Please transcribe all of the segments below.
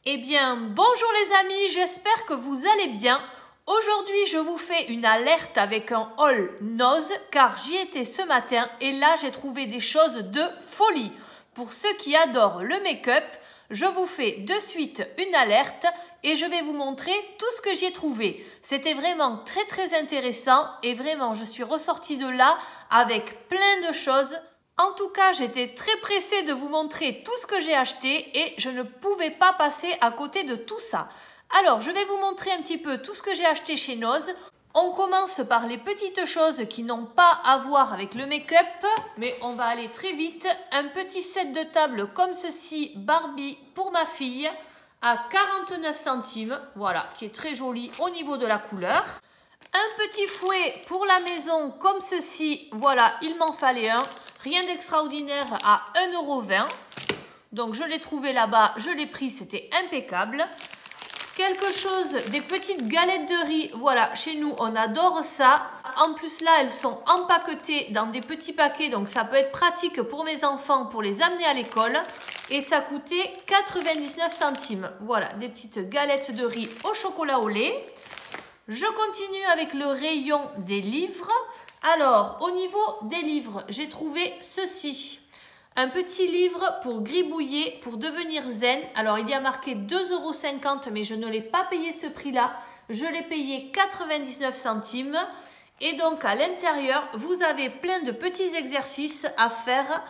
Eh bien, bonjour les amis, j'espère que vous allez bien. Aujourd'hui, je vous fais une alerte avec un haul Nose car j'y étais ce matin et là, j'ai trouvé des choses de folie. Pour ceux qui adorent le make-up, je vous fais de suite une alerte et je vais vous montrer tout ce que j'y ai trouvé. C'était vraiment très intéressant et vraiment, je suis ressortie de là avec plein de choses. En tout cas, j'étais très pressée de vous montrer tout ce que j'ai acheté et je ne pouvais pas passer à côté de tout ça. Alors, je vais vous montrer un petit peu tout ce que j'ai acheté chez Nose. On commence par les petites choses qui n'ont pas à voir avec le make-up, mais on va aller très vite. Un petit set de table comme ceci, Barbie pour ma fille, à 49 centimes, voilà, qui est très joli au niveau de la couleur. Un petit fouet pour la maison comme ceci, voilà, il m'en fallait un. Rien d'extraordinaire à 1,20 €. Donc je l'ai trouvé là-bas, je l'ai pris, c'était impeccable. Quelque chose, des petites galettes de riz, voilà, chez nous on adore ça. En plus là, elles sont empaquetées dans des petits paquets, donc ça peut être pratique pour mes enfants pour les amener à l'école. Et ça coûtait 99 centimes. Voilà, des petites galettes de riz au chocolat au lait. Je continue avec le rayon des livres. Alors, au niveau des livres, j'ai trouvé ceci. Un petit livre pour gribouiller, pour devenir zen. Alors, il y a marqué 2,50 €, mais je ne l'ai pas payé ce prix-là. Je l'ai payé 99 centimes. Et donc, à l'intérieur, vous avez plein de petits exercices à faire.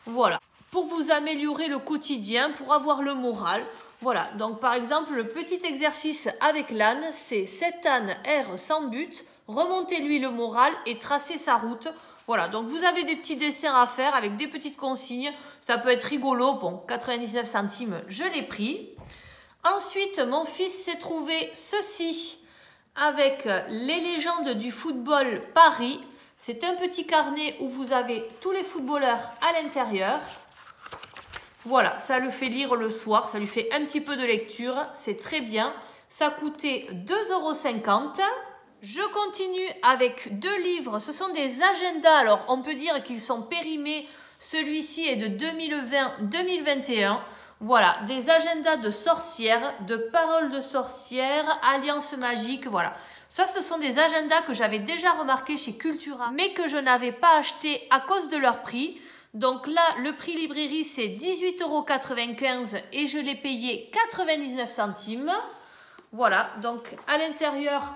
Voilà, pour vous améliorer le quotidien, pour avoir le moral. Voilà, donc par exemple, le petit exercice avec l'âne, c'est cet âne erre sans but, remontez-lui le moral et tracez sa route. Voilà, donc vous avez des petits dessins à faire avec des petites consignes. Ça peut être rigolo. Bon, 99 centimes, je l'ai pris. Ensuite, mon fils s'est trouvé ceci avec les légendes du football Paris. C'est un petit carnet où vous avez tous les footballeurs à l'intérieur. Voilà, ça le fait lire le soir, ça lui fait un petit peu de lecture, c'est très bien. Ça coûtait 2,50 €. Je continue avec deux livres, ce sont des agendas, alors on peut dire qu'ils sont périmés. Celui-ci est de 2020-2021. Voilà, des agendas de sorcières, de paroles de sorcières, alliances magiques, voilà. Ça, ce sont des agendas que j'avais déjà remarqués chez Cultura, mais que je n'avais pas acheté à cause de leur prix. Donc là, le prix librairie, c'est 18,95 € et je l'ai payé 99 centimes. Voilà, donc à l'intérieur,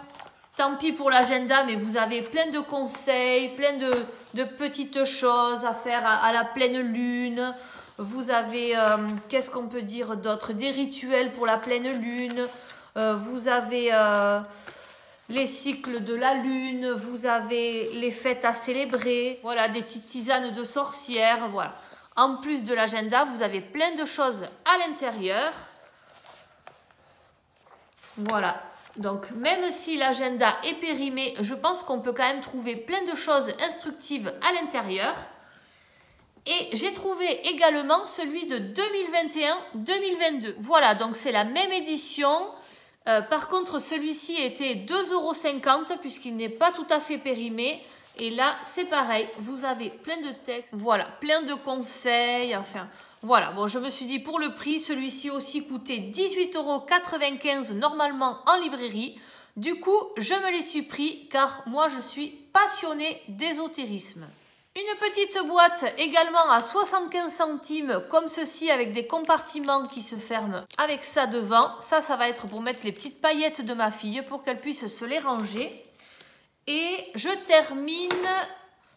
tant pis pour l'agenda, mais vous avez plein de conseils, plein de petites choses à faire à la pleine lune. Vous avez, qu'est-ce qu'on peut dire d'autre? Des rituels pour la pleine lune. Vous avez les cycles de la lune, vous avez les fêtes à célébrer, voilà, des petites tisanes de sorcières, voilà. En plus de l'agenda, vous avez plein de choses à l'intérieur. Voilà, donc même si l'agenda est périmé, je pense qu'on peut quand même trouver plein de choses instructives à l'intérieur. Et j'ai trouvé également celui de 2021-2022. Voilà, donc c'est la même édition. Par contre, celui-ci était 2,50 € puisqu'il n'est pas tout à fait périmé. Et là, c'est pareil, vous avez plein de textes, voilà, plein de conseils, enfin, voilà. Bon, je me suis dit, pour le prix, celui-ci aussi coûtait 18,95 € normalement en librairie. Du coup, je me les suis pris car moi, je suis passionnée d'ésotérisme. Une petite boîte également à 75 centimes comme ceci avec des compartiments qui se ferment avec ça devant. Ça va être pour mettre les petites paillettes de ma fille pour qu'elle puisse se les ranger. Et je termine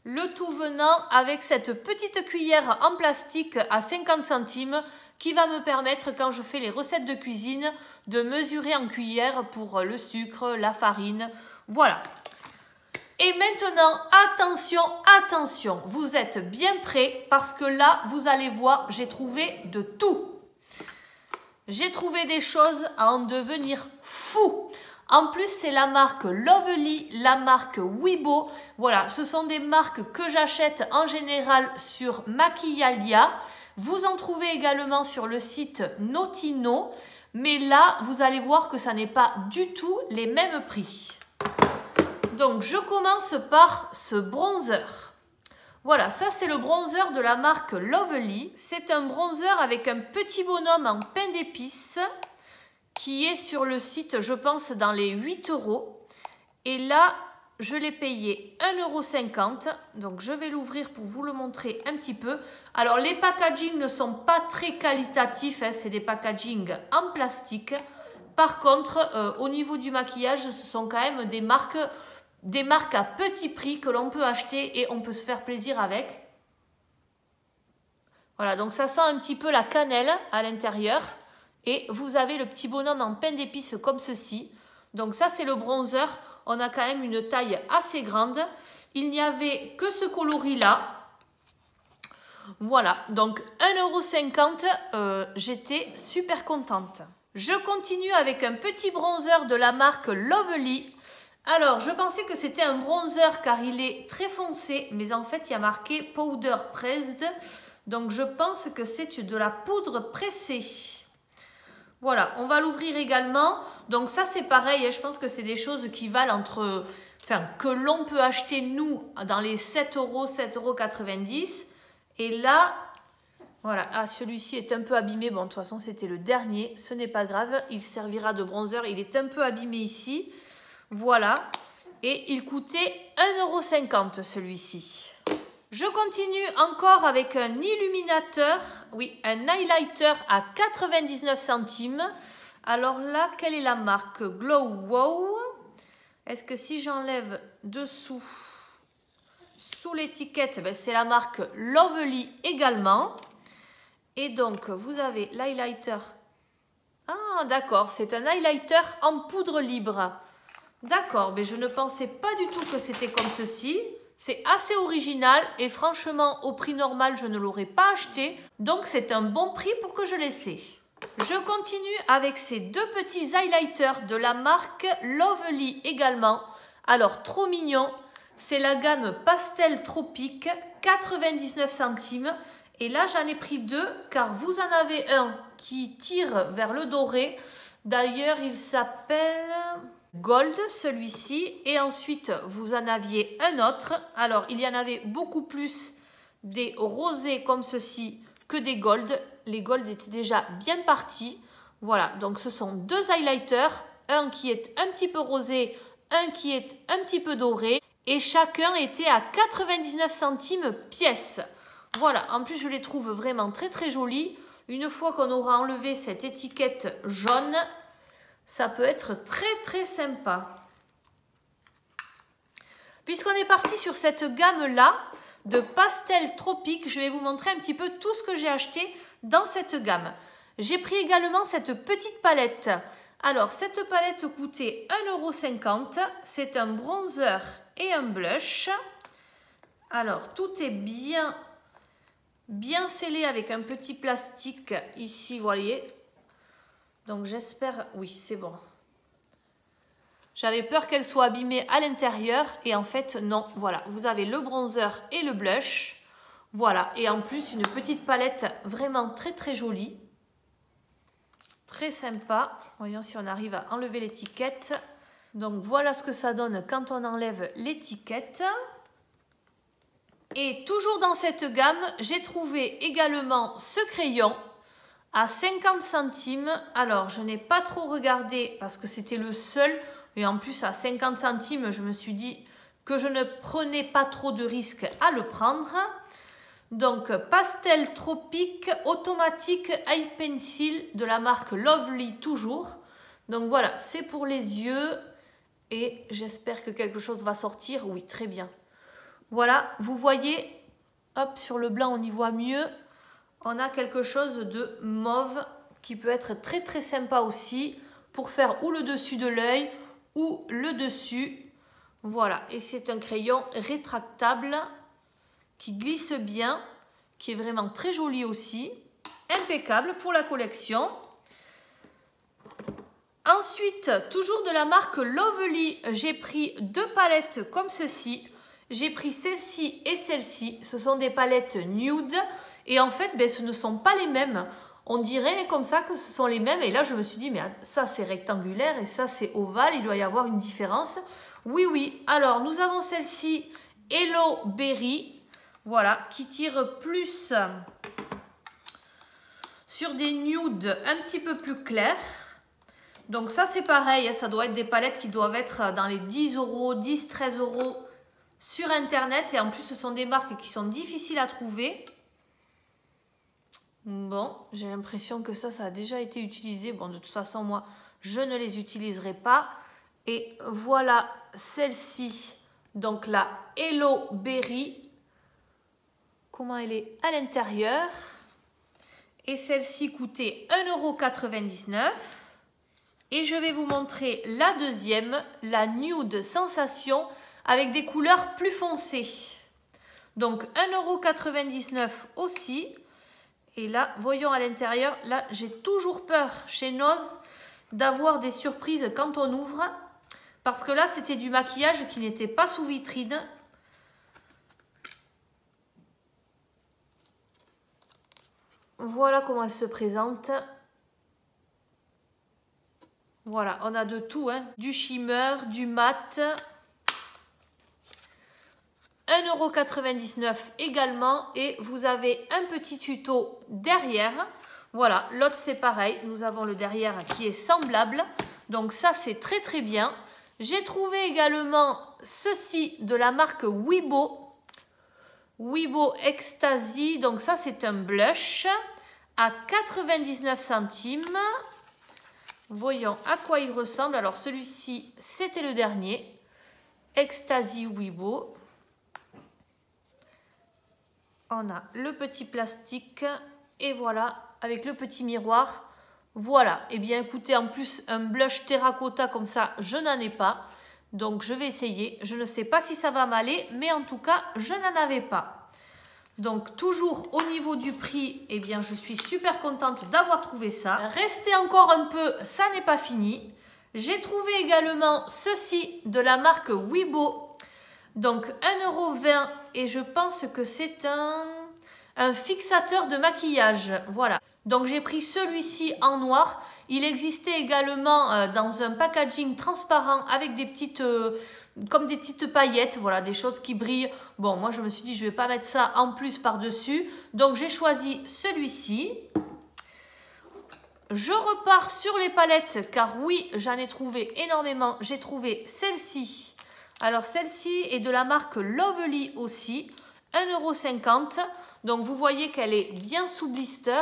le tout venant avec cette petite cuillère en plastique à 50 centimes qui va me permettre quand je fais les recettes de cuisine de mesurer en cuillère pour le sucre, la farine, voilà. Et maintenant, attention, attention, vous êtes bien prêts parce que là, vous allez voir, j'ai trouvé de tout. J'ai trouvé des choses à en devenir fou. En plus, c'est la marque Lovely, la marque Wibo. Voilà, ce sont des marques que j'achète en général sur Maquillalia. Vous en trouvez également sur le site Notino. Mais là, vous allez voir que ça n'est pas du tout les mêmes prix. Donc, je commence par ce bronzer. Voilà, ça c'est le bronzer de la marque Lovely. C'est un bronzer avec un petit bonhomme en pain d'épices. qui est sur le site, je pense, dans les 8 €. Et là, je l'ai payé 1,50 €. Donc, je vais l'ouvrir pour vous le montrer un petit peu. Alors, les packagings ne sont pas très qualitatifs. Hein, c'est des packagings en plastique. Par contre, au niveau du maquillage, ce sont quand même des marques à petit prix que l'on peut acheter et on peut se faire plaisir avec. Voilà, donc ça sent un petit peu la cannelle à l'intérieur. Et vous avez le petit bonhomme en pain d'épices comme ceci. Donc ça, c'est le bronzer. On a quand même une taille assez grande. Il n'y avait que ce coloris-là. Voilà, donc 1,50 €, j'étais super contente. Je continue avec un petit bronzer de la marque Lovely. Alors, je pensais que c'était un bronzer car il est très foncé, mais en fait, il y a marqué Powder Pressed. Donc, je pense que c'est de la poudre pressée. Voilà, on va l'ouvrir également. Donc, ça, c'est pareil. Je pense que c'est des choses qui valent entre... Enfin, que l'on peut acheter, nous, dans les 7 €, 7,90 €. Et là... Voilà, ah, celui-ci est un peu abîmé. Bon, de toute façon, c'était le dernier. Ce n'est pas grave. Il servira de bronzer. Il est un peu abîmé ici. Voilà. Et il coûtait 1,50 € celui-ci. Je continue encore avec un illuminateur. Oui, un highlighter à 99 centimes. Alors là, quelle est la marque? Glow Wow. Est-ce que si j'enlève dessous, sous l'étiquette, ben c'est la marque Lovely également. Et donc, vous avez l'highlighter. Ah, d'accord, c'est un highlighter en poudre libre. D'accord, mais je ne pensais pas du tout que c'était comme ceci. C'est assez original et franchement, au prix normal, je ne l'aurais pas acheté. Donc, c'est un bon prix pour que je l'essaie. Je continue avec ces deux petits highlighters de la marque Lovely également. Alors, trop mignon. C'est la gamme Pastel Tropique, 99 centimes. Et là, j'en ai pris deux car vous en avez un qui tire vers le doré. D'ailleurs, il s'appelle Gold, celui-ci. Et ensuite, vous en aviez un autre. Alors, il y en avait beaucoup plus des rosés comme ceci que des golds. Les golds étaient déjà bien partis. Voilà, donc ce sont deux highlighters. Un qui est un petit peu rosé, un qui est un petit peu doré. Et chacun était à 99 centimes pièce. Voilà, en plus je les trouve vraiment très très jolis. Une fois qu'on aura enlevé cette étiquette jaune, ça peut être très très sympa. Puisqu'on est parti sur cette gamme-là de pastel tropique, je vais vous montrer un petit peu tout ce que j'ai acheté dans cette gamme. J'ai pris également cette petite palette. Alors, cette palette coûtait 1,50 €. C'est un bronzer et un blush. Alors, tout est bien scellé avec un petit plastique ici, vous voyez. Donc j'espère, oui, c'est bon. J'avais peur qu'elle soit abîmée à l'intérieur et en fait non, voilà. Vous avez le bronzer et le blush. Voilà, et en plus une petite palette vraiment très très jolie. Très sympa. Voyons si on arrive à enlever l'étiquette. Donc voilà ce que ça donne quand on enlève l'étiquette. Et toujours dans cette gamme, j'ai trouvé également ce crayon à 50 centimes. Alors, je n'ai pas trop regardé parce que c'était le seul. Et en plus, à 50 centimes, je me suis dit que je ne prenais pas trop de risques à le prendre. Donc, Pastel Tropique Automatique Eye Pencil de la marque Lovely toujours. Donc voilà, c'est pour les yeux. Et j'espère que quelque chose va sortir. Oui, très bien. Voilà, vous voyez, hop, sur le blanc, on y voit mieux. On a quelque chose de mauve qui peut être très très sympa aussi pour faire ou le dessus de l'œil ou le dessus. Voilà, et c'est un crayon rétractable qui glisse bien, qui est vraiment très joli aussi. Impeccable pour la collection. Ensuite, toujours de la marque Lovely, j'ai pris deux palettes comme ceci. J'ai pris celle-ci et celle-ci. Ce sont des palettes nude. Et en fait, ben, ce ne sont pas les mêmes. On dirait comme ça que ce sont les mêmes. Et là, je me suis dit, mais ça, c'est rectangulaire et ça, c'est ovale. Il doit y avoir une différence. Oui, oui. Alors, nous avons celle-ci, Hello Berry. Voilà, qui tire plus sur des nudes un petit peu plus clairs. Donc ça c'est pareil, ça doit être des palettes qui doivent être dans les 10 euros, 10, 13 euros sur internet. Et en plus ce sont des marques qui sont difficiles à trouver. Bon, j'ai l'impression que ça a déjà été utilisé. Bon, de toute façon moi je ne les utiliserai pas. Et voilà celle-ci, donc la Hello Berry. Comment elle est à l'intérieur. Et celle-ci coûtait 1,99 €. Et je vais vous montrer la deuxième, la Nude Sensation, avec des couleurs plus foncées. Donc 1,99 € aussi. Et là, voyons à l'intérieur, là j'ai toujours peur chez Nose d'avoir des surprises quand on ouvre. Parce que là c'était du maquillage qui n'était pas sous vitrine. Voilà comment elle se présente. Voilà, on a de tout, hein. Du shimmer, du mat. 1,99 € également. Et vous avez un petit tuto derrière. Voilà, l'autre c'est pareil. Nous avons le derrière qui est semblable. Donc ça c'est très très bien. J'ai trouvé également ceci de la marque Wibo. Wibo Ecstasy. Donc ça c'est un blush à 99 centimes. Voyons à quoi il ressemble. Alors celui-ci, c'était le dernier. Ecstasy Wibo. On a le petit plastique. Et voilà, avec le petit miroir. Voilà. Et bien écoutez, en plus, un blush terracotta comme ça, je n'en ai pas. Donc je vais essayer. Je ne sais pas si ça va m'aller. Mais en tout cas, je n'en avais pas. Donc toujours au niveau du prix, eh bien je suis super contente d'avoir trouvé ça. Restez encore un peu, ça n'est pas fini. J'ai trouvé également ceci de la marque Wibo. Donc 1,20 € et je pense que c'est un fixateur de maquillage. Voilà. Donc j'ai pris celui-ci en noir. Il existait également dans un packaging transparent avec des petites... comme des petites paillettes, voilà, des choses qui brillent. Bon, moi je me suis dit je ne vais pas mettre ça en plus par-dessus. Donc j'ai choisi celui-ci. Je repars sur les palettes car oui, j'en ai trouvé énormément. J'ai trouvé celle-ci. Alors celle-ci est de la marque Lovely aussi. 1,50 €. Donc vous voyez qu'elle est bien sous blister.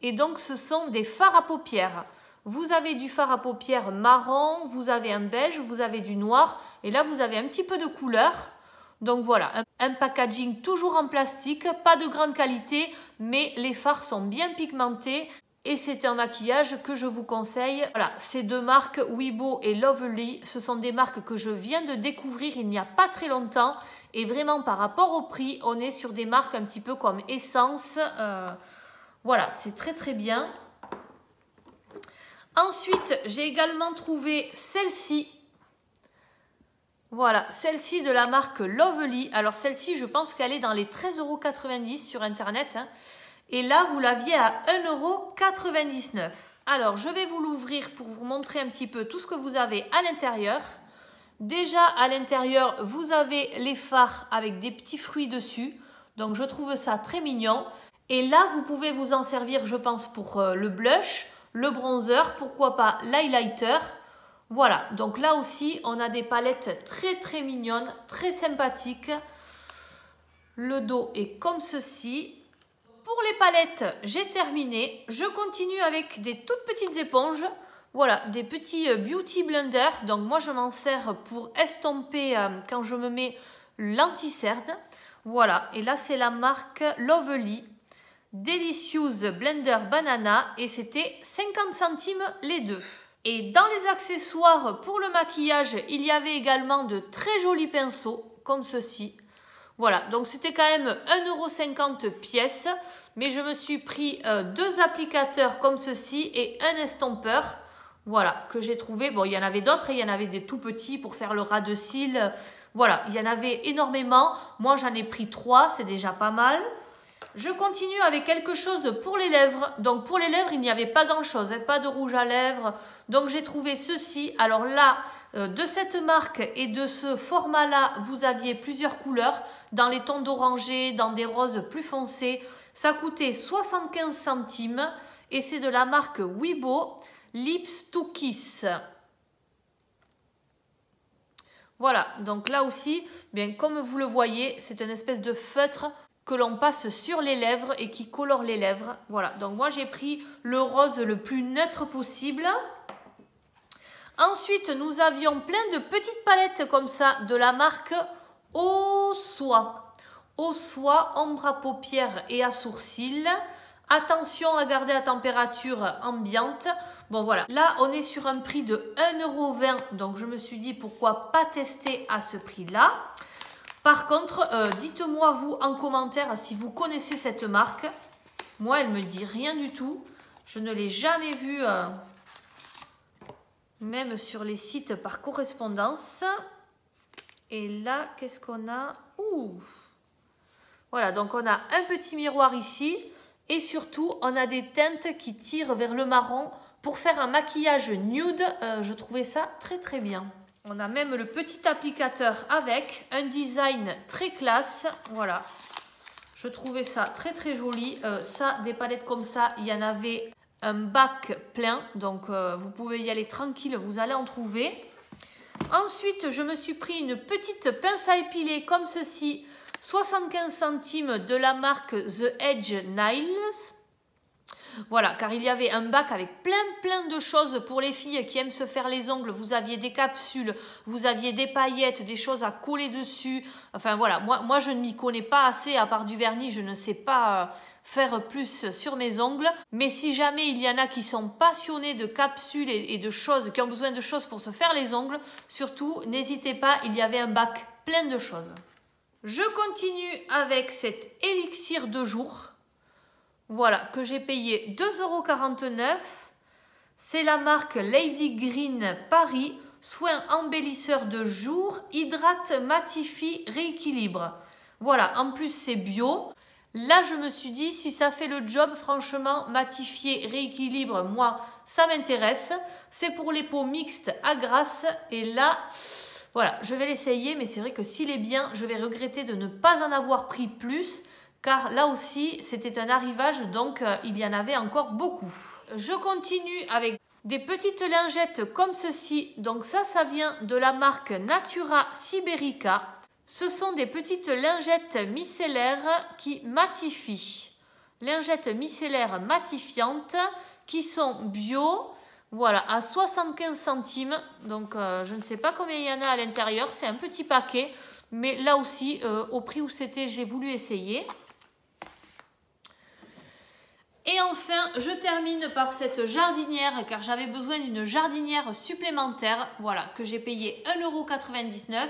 Et donc ce sont des fards à paupières. Vous avez du fard à paupières marron, vous avez un beige, vous avez du noir. Et là, vous avez un petit peu de couleur. Donc voilà, un packaging toujours en plastique, pas de grande qualité, mais les fards sont bien pigmentés. Et c'est un maquillage que je vous conseille. Voilà, ces deux marques, Wibo et Lovely, ce sont des marques que je viens de découvrir il n'y a pas très longtemps. Et vraiment, par rapport au prix, on est sur des marques un petit peu comme Essence. Voilà, c'est très très bien. Ensuite, j'ai également trouvé celle-ci. Voilà, celle-ci de la marque Lovely. Alors celle-ci, je pense qu'elle est dans les 13,90 € sur Internet. Hein. Et là, vous l'aviez à 1,99 €. Alors, je vais vous l'ouvrir pour vous montrer un petit peu tout ce que vous avez à l'intérieur. Déjà, à l'intérieur, vous avez les fards avec des petits fruits dessus. Donc, je trouve ça très mignon. Et là, vous pouvez vous en servir, je pense, pour le blush, le bronzer, pourquoi pas l'highlighter. Voilà, donc là aussi, on a des palettes très très mignonnes, très sympathiques. Le dos est comme ceci. Pour les palettes, j'ai terminé. Je continue avec des toutes petites éponges. Voilà, des petits beauty blenders. Donc moi, je m'en sers pour estomper quand je me mets l'anti-cerne. Voilà, et là, c'est la marque Lovely. Delicious Blender Banana et c'était 50 centimes les deux. Et dans les accessoires pour le maquillage, il y avait également de très jolis pinceaux comme ceci. Voilà, donc c'était quand même 1,50 € pièce, mais je me suis pris deux applicateurs comme ceci et un estompeur. Voilà, que j'ai trouvé. Bon, il y en avait d'autres, il y en avait des tout petits pour faire le ras de cils. Voilà, il y en avait énormément. Moi, j'en ai pris 3, c'est déjà pas mal. Je continue avec quelque chose pour les lèvres. Donc pour les lèvres, il n'y avait pas grand chose, hein, pas de rouge à lèvres. Donc j'ai trouvé ceci. Alors là, de cette marque et de ce format-là, vous aviez plusieurs couleurs. Dans les tons d'oranger, dans des roses plus foncés. Ça coûtait 75 centimes et c'est de la marque Wibo. Lips to Kiss. Voilà, donc là aussi, bien comme vous le voyez, c'est une espèce de feutre que l'on passe sur les lèvres et qui colore les lèvres. Voilà, donc moi j'ai pris le rose le plus neutre possible. Ensuite, nous avions plein de petites palettes comme ça de la marque Eau Soie. Eau Soie, ombre à paupières et à sourcils. Attention à garder la température ambiante. Bon voilà, là on est sur un prix de 1,20 €, donc je me suis dit pourquoi pas tester à ce prix-là. Par contre, dites-moi vous en commentaire si vous connaissez cette marque. Moi, elle ne me dit rien du tout. Je ne l'ai jamais vue, même sur les sites par correspondance. Et là, qu'est-ce qu'on a? Ouh! Voilà, donc on a un petit miroir ici. Et surtout, on a des teintes qui tirent vers le marron pour faire un maquillage nude. Je trouvais ça très très bien. On a même le petit applicateur avec un design très classe. Voilà, je trouvais ça très très joli. Ça, des palettes comme ça, il y en avait un bac plein. Donc, vous pouvez y aller tranquille, vous allez en trouver. Ensuite, je me suis pris une petite pince à épiler comme ceci. 75 centimes de la marque The Edge Nails. Voilà, car il y avait un bac avec plein de choses pour les filles qui aiment se faire les ongles. Vous aviez des capsules, vous aviez des paillettes, des choses à coller dessus. Enfin voilà, moi je ne m'y connais pas assez, à part du vernis, je ne sais pas faire plus sur mes ongles. Mais si jamais il y en a qui sont passionnés de capsules et de choses, qui ont besoin de choses pour se faire les ongles, surtout n'hésitez pas, il y avait un bac plein de choses. Je continue avec cet élixir de jour. Voilà, que j'ai payé 2,49 €. C'est la marque Lady Green Paris. Soin embellisseur de jour, hydrate, matifie, rééquilibre. Voilà, en plus c'est bio. Là, je me suis dit, si ça fait le job, franchement, matifier, rééquilibre, moi, ça m'intéresse. C'est pour les peaux mixtes à grasse. Et là, voilà, je vais l'essayer. Mais c'est vrai que s'il est bien, je vais regretter de ne pas en avoir pris plus. Car là aussi, c'était un arrivage, donc il y en avait encore beaucoup. Je continue avec des petites lingettes comme ceci. Donc ça vient de la marque Natura Siberica. Ce sont des petites lingettes micellaires qui matifient. Lingettes micellaires matifiantes qui sont bio. Voilà, à 75 centimes. Donc je ne sais pas combien il y en a à l'intérieur. C'est un petit paquet. Mais là aussi, au prix où c'était, j'ai voulu essayer. Et enfin, je termine par cette jardinière, car j'avais besoin d'une jardinière supplémentaire, voilà, que j'ai payé 1,99 €.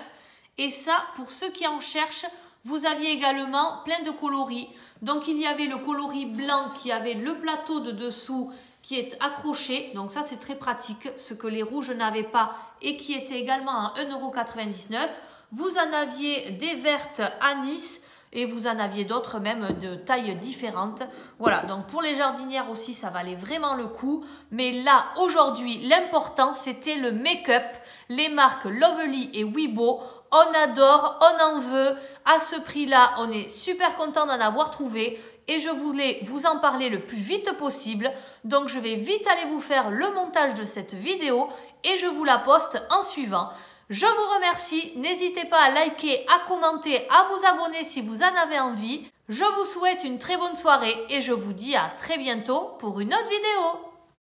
Et ça, pour ceux qui en cherchent, vous aviez également plein de coloris. Donc, il y avait le coloris blanc qui avait le plateau de dessous qui est accroché. Donc, ça, c'est très pratique, ce que les rouges n'avaient pas et qui était également à 1,99 €. Vous en aviez des vertes anis. Et vous en aviez d'autres même de tailles différentes. Voilà, donc pour les jardinières aussi, ça valait vraiment le coup. Mais là, aujourd'hui, l'important, c'était le make-up. Les marques Lovely et Wibo, on adore, on en veut. À ce prix-là, on est super content d'en avoir trouvé. Et je voulais vous en parler le plus vite possible. Donc, je vais vite aller vous faire le montage de cette vidéo. Et je vous la poste en suivant. Je vous remercie, n'hésitez pas à liker, à commenter, à vous abonner si vous en avez envie. Je vous souhaite une très bonne soirée et je vous dis à très bientôt pour une autre vidéo.